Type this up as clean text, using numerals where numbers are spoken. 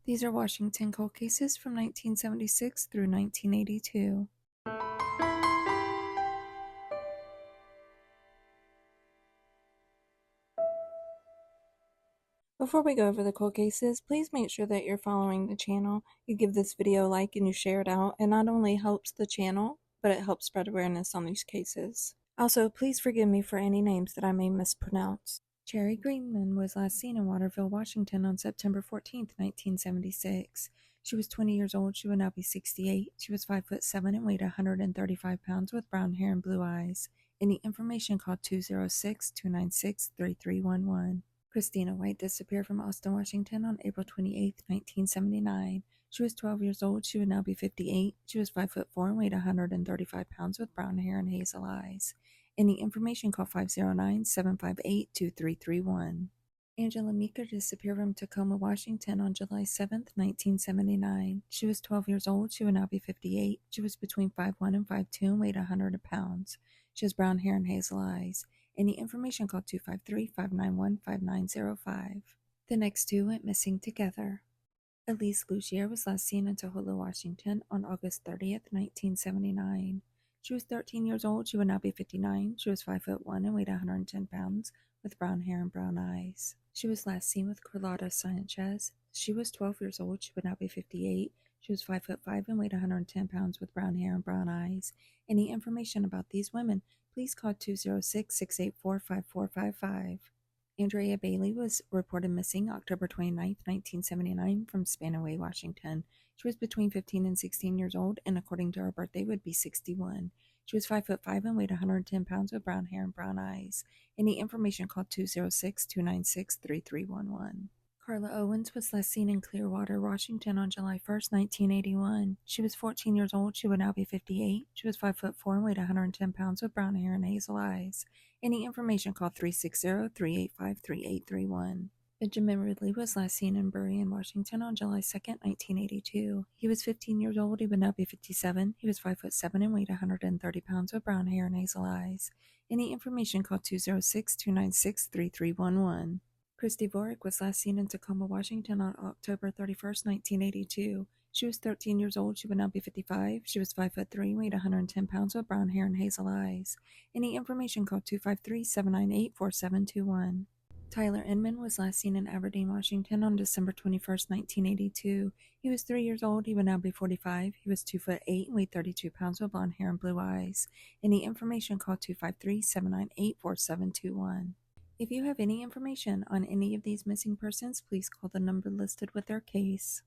These are Washington cold cases from 1976 through 1982. Before we go over the cold cases, please make sure that you're following the channel. You give this video a like and you share it out. It not only helps the channel, but it helps spread awareness on these cases. Also, please forgive me for any names that I may mispronounce. Cherry Greenman was last seen in Waterville, Washington on September 14, 1976. She was 20 years old. She would now be 68. She was 5'7" and weighed 135 pounds with brown hair and blue eyes. Any information, call 206-296-3311. Christina White disappeared from Austin, Washington on April 28, 1979. She was 12 years old. She would now be 58. She was 5'4" and weighed 135 pounds with brown hair and hazel eyes. Any information, call 509-758-2331. Angela Meeker disappeared from Tacoma, Washington on July 7, 1979. She was 12 years old. She would now be 58. She was between 5'1" and 5'2" and weighed 100 pounds. She has brown hair and hazel eyes. Any information, call 253-591-5905. The next two went missing together. Elise Lugier was last seen in Tohola, Washington on August 30th, 1979. She was 13 years old. She would now be 59. She was 5'1" and weighed 110 pounds with brown hair and brown eyes. She was last seen with Carlotta Sanchez. She was 12 years old. She would now be 58. She was 5'5" and weighed 110 pounds with brown hair and brown eyes. Any information about these women, please call 206-684-5455. Andrea Bailey was reported missing October 29, 1979 from Spanaway, Washington. She was between 15 and 16 years old, and according to her birthday would be 61. She was 5'5" and weighed 110 pounds with brown hair and brown eyes. Any information, call 206-296-3311. Carla Owens was last seen in Clearwater, Washington on July 1st, 1981. She was 14 years old. She would now be 58. She was 5'4" and weighed 110 pounds with brown hair and hazel eyes. Any information, call 360-385-3831. Benjamin Ridley was last seen in Burien, Washington on July 2nd, 1982. He was 15 years old. He would now be 57. He was 5'7" and weighed 130 pounds with brown hair and hazel eyes. Any information, call 206-296-3311. Christy Vorick was last seen in Tacoma, Washington on October 31st, 1982. She was 13 years old. She would now be 55. She was 5'3", weighed 110 pounds with brown hair and hazel eyes. Any information, call 253-798-4721. Tyler Inman was last seen in Aberdeen, Washington on December 21st, 1982. He was 3 years old. He would now be 45. He was 2'8" and weighed 32 pounds with blonde hair and blue eyes. Any information, call 253-798-4721. If you have any information on any of these missing persons, please call the number listed with their case.